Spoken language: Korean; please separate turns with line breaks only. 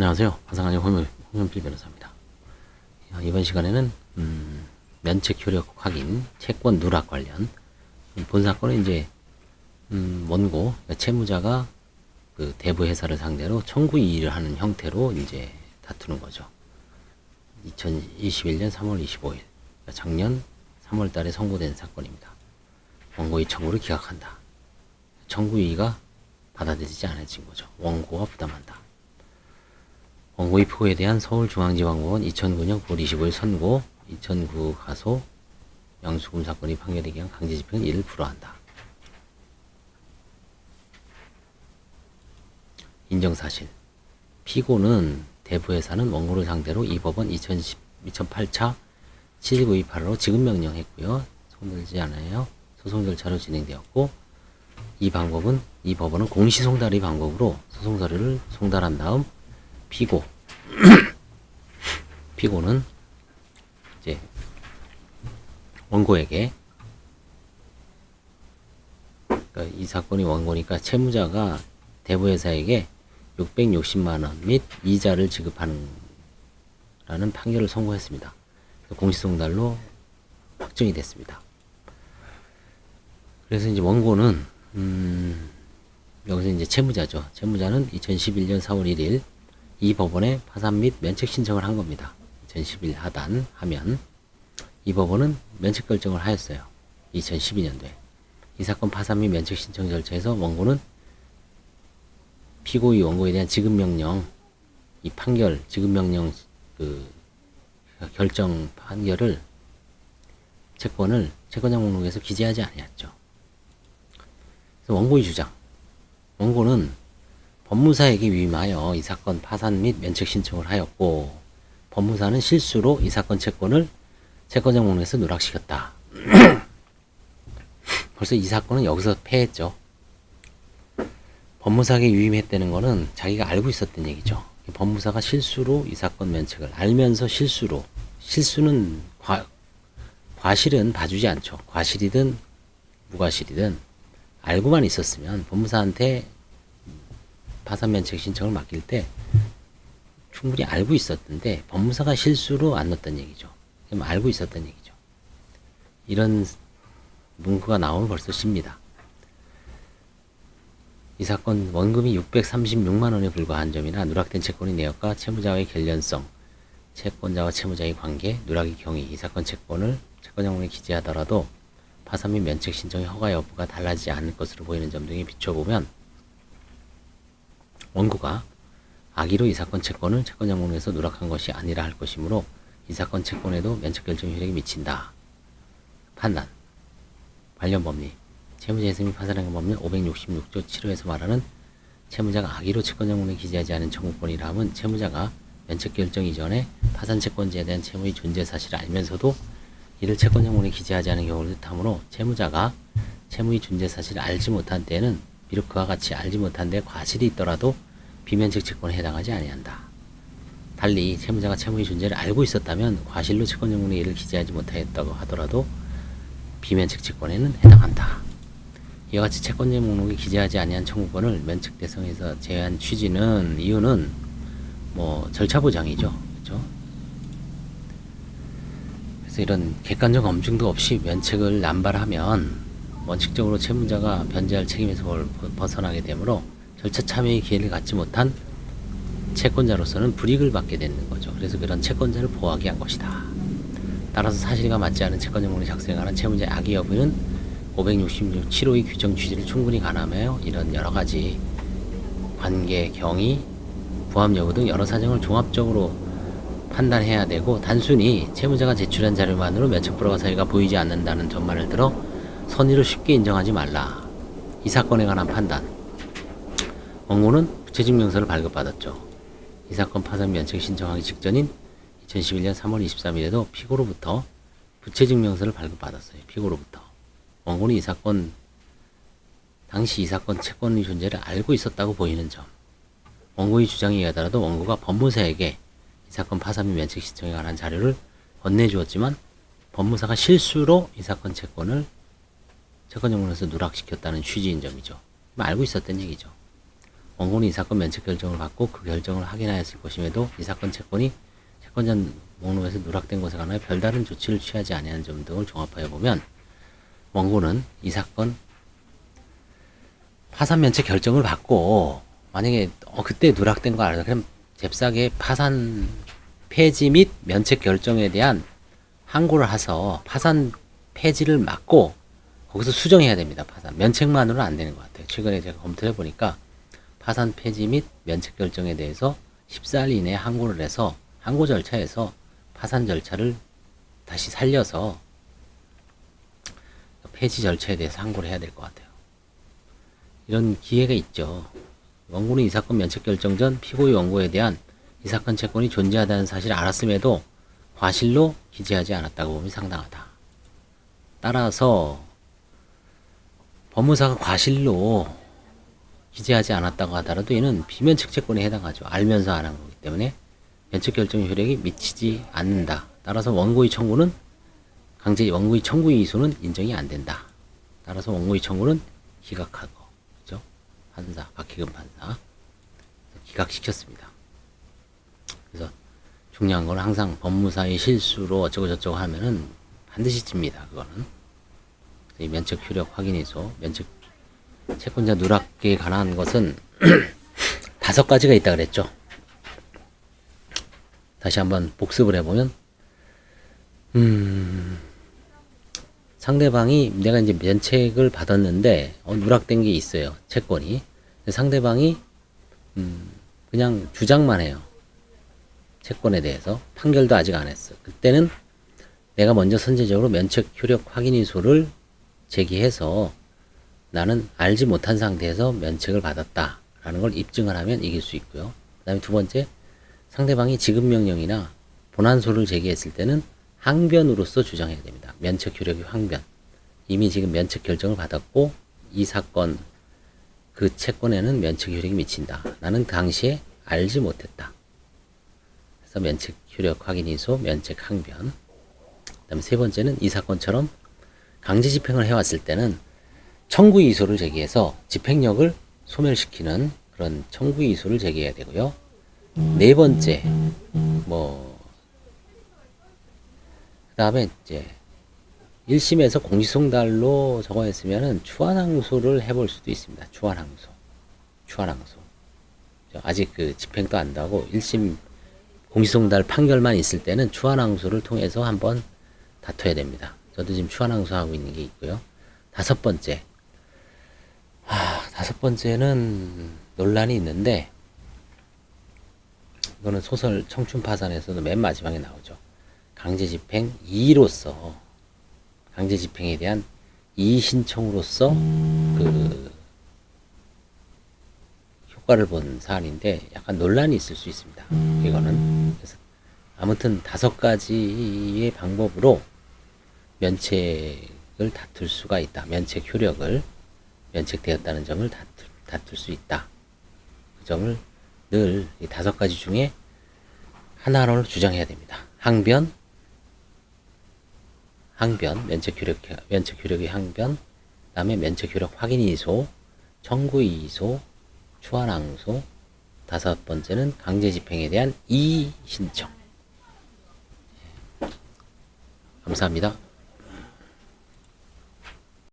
안녕하세요. 화상하는 홍현필 변호사입니다. 이번 시간에는 면책 효력 확인, 채권 누락 관련 본 사건은 이제 원고 채무자가 그 대부 회사를 상대로 청구 이의를 하는 형태로 이제 다투는 거죠. 2021년 3월 25일 작년 3월 달에 선고된 사건입니다. 원고의 청구를 기각한다. 청구 이의가 받아들이지 않아진 거죠. 원고가 부담한다. 원고의 피고에 대한 서울중앙지방법원 2009년 9월 25일 선고, 2009 가소 영수금 사건의 판결에 의한 강제집행은 이를 불허한다. 인정사실. 피고는 대부회사는 원고를 상대로 이 법원 2008차 72928로 지급명령했고요. 손들지 않아요. 소송 절차로 진행되었고, 이 법원은 공시송달의 방법으로 소송 서류를 송달한 다음 피고는 이제 원고에게, 그러니까 이 사건이 원고니까 채무자가 대부회사에게 660만원 및 이자를 지급하는 라는 판결을 선고했습니다. 공시송달로 확정이 됐습니다. 그래서 이제 원고는 여기서 이제 채무자죠. 채무자는 2011년 4월 1일 이 법원에 파산 및 면책 신청을 한 겁니다. 2011 하면 이 법원은 면책 결정을 하였어요. 2012년도에. 이 사건 파산 및 면책 신청 절차에서 원고는 피고의 원고에 대한 지급명령, 이 판결, 지급명령 결정 판결을 채권자 목록에서 기재하지 아니했죠. 그래서 원고의 주장. 원고는 법무사에게 위임하여 이 사건 파산 및 면책 신청을 하였고, 법무사는 실수로 이 사건 채권을 채권자 목록에서 누락시켰다. 벌써 이 사건은 여기서 패했죠. 법무사에게 위임했다는 거는 자기가 알고 있었던 얘기죠. 법무사가 실수로 이 사건 면책을 알면서 실수는 과실은 봐주지 않죠. 과실이든 무과실이든 알고만 있었으면 법무사한테 파산 면책 신청을 맡길 때 충분히 알고 있었는데 법무사가 실수로 안 넣었던 얘기죠. 그럼 알고 있었던 얘기죠. 이런 문구가 나오면 벌써 쉽니다. 이 사건 원금이 636만 원에 불과한 점이나 누락된 채권의 내역과 채무자와의 관련성, 채권자와 채무자의 관계, 누락의 경위, 이 사건 채권을 채권자 목록에 기재하더라도 파산 및 면책 신청의 허가 여부가 달라지지 않을 것으로 보이는 점 등에 비춰보면 원고가 악의로 이 사건 채권을 채권자 목록에서 누락한 것이 아니라 할 것이므로 이 사건 채권에도 면책 결정 효력이 미친다. 판단. 관련 법리. 채무자 해소 및 파산행위 법률 566조 7호에서 말하는 채무자가 악의로 채권자 목록에 기재하지 않은 청구권이라 함은 채무자가 면책 결정 이전에 파산 채권자에 대한 채무의 존재 사실을 알면서도 이를 채권자 목록에 기재하지 않은 경우를 뜻하므로 채무자가 채무의 존재 사실을 알지 못한 때에는 비록 그와 같이 알지 못한 데 과실이 있더라도 비면책 채권에 해당하지 아니한다. 달리 채무자가 채무의 존재를 알고 있었다면 과실로 채권자 목록에 이를 기재하지 못하였다고 하더라도 비면책 채권에는 해당한다. 이와 같이 채권자 목록에 기재하지 아니한 청구권을 면책 대상에서 제외한 이유는 절차 보장이죠. 그렇죠? 그래서 이런 객관적 검증도 없이 면책을 남발하면 원칙적으로 채무자가 변제할 책임에서 벗어나게 되므로 절차 참여의 기회를 갖지 못한 채권자로서는 불이익을 받게 되는 거죠. 그래서 그런 채권자를 보호하기 위한 것이다. 따라서 사실과 맞지 않은 채권자 목록에 작성에 관한 채무자의 악의 여부는 566 7호의 규정 취지를 충분히 가늠하여 이런 여러 가지 관계, 경위, 부합 여부 등 여러 사정을 종합적으로 판단해야 되고, 단순히 채무자가 제출한 자료만으로 면책 불허가 사유가 보이지 않는다는 점만을 들어 선의를 쉽게 인정하지 말라. 이 사건에 관한 판단. 원고는 부채증명서를 발급받았죠. 이 사건 파산 면책 신청하기 직전인 2011년 3월 23일에도 피고로부터 부채증명서를 발급받았어요. 피고로부터. 원고는 당시 이 사건 채권의 존재를 알고 있었다고 보이는 점. 원고의 주장에 의하더라도 원고가 법무사에게 이 사건 파산 및 면책 신청에 관한 자료를 건네주었지만 법무사가 실수로 이 사건 채권을 채권정보에서 누락시켰다는 취지인 점이죠. 알고 있었던 얘기죠. 원고는 이 사건 면책 결정을 받고 그 결정을 확인하였을 것임에도 이 사건 채권이 채권자 목록에서 누락된 것에 관하여 별다른 조치를 취하지 아니한 점 등을 종합하여 보면 원고는 이 사건 파산 면책 결정을 받고 만약에 그때 누락된 거 알아서 그럼 잽싸게 파산 폐지 및 면책 결정에 대한 항고를 해서 파산 폐지를 막고 거기서 수정해야 됩니다. 파산 면책만으로는 안 되는 것 같아요. 최근에 제가 검토해 보니까 파산 폐지 및 면책 결정에 대해서 14일 이내에 항고를 해서 항고 절차에서 파산 절차를 다시 살려서 폐지 절차에 대해서 항고를 해야 될 것 같아요. 이런 기회가 있죠. 원고는 이 사건 면책 결정 전 피고의 원고에 대한 이 사건 채권이 존재하다는 사실을 알았음에도 과실로 기재하지 않았다고 보면 상당하다. 따라서 법무사가 과실로 기재하지 않았다고 하더라도 이는 비면책 채권에 해당하죠. 알면서 안 한 거기 때문에 면책 결정 효력이 미치지 않는다. 따라서 원고의 청구는 원고의 청구의 이수는 인정이 안 된다. 따라서 원고의 청구는 기각하고, 그죠? 판사, 박희근 판사 기각시켰습니다. 그래서 중요한 건 항상 법무사의 실수로 어쩌고 저쩌고 하면은 반드시 집니다. 그거는 이 면책 효력 확인이소, 면책 채권자 누락에 관한 것은 5가지가 있다 그랬죠. 다시 한번 복습을 해보면, 상대방이 내가 이제 면책을 받았는데 누락된 게 있어요. 채권이. 상대방이 그냥 주장만 해요. 채권에 대해서 판결도 아직 안 했어. 그때는 내가 먼저 선제적으로 면책 효력 확인인소를 제기해서 나는 알지 못한 상태에서 면책을 받았다라는 걸 입증을 하면 이길 수 있고요. 그 다음에 두 번째, 상대방이 지급명령이나 본안소를 제기했을 때는 항변으로서 주장해야 됩니다. 면책 효력의 항변. 이미 지금 면책 결정을 받았고 이 사건 그 채권에는 면책 효력이 미친다. 나는 당시에 알지 못했다. 그래서 면책 효력 확인인소, 면책 항변. 그 다음에 세 번째는 이 사건처럼 강제 집행을 해왔을 때는 청구의 이소를 제기해서 집행력을 소멸시키는 그런 청구의 이소를 제기해야 되고요. 네 번째, 그 다음에 이제 1심에서 공시송달로 적어냈으면은 추한항소를 해볼 수도 있습니다. 추한항소. 아직 그 집행도 안 나고 1심 공시송달 판결만 있을 때는 추한항소를 통해서 한번 다퉈야 됩니다. 저도 지금 추한항소하고 있는 게 있고요. 다섯 번째는 논란이 있는데, 이거는 소설 청춘파산에서도 맨 마지막에 나오죠. 강제집행 2로서 강제집행에 대한 이의신청으로서 그 효과를 본 사안인데 약간 논란이 있을 수 있습니다. 이거는. 그래서 아무튼 5가지의 방법으로 면책을 다툴 수가 있다. 면책 효력을 면책되었다는 점을 다툴 수 있다. 그 점을 늘 이 5가지 중에 하나로 주장해야 됩니다. 항변, 면책 효력의 항변, 그다음에 면책 효력 확인 이소, 청구 이소, 추한항소, 5번째는 강제 집행에 대한 이의 신청. 감사합니다.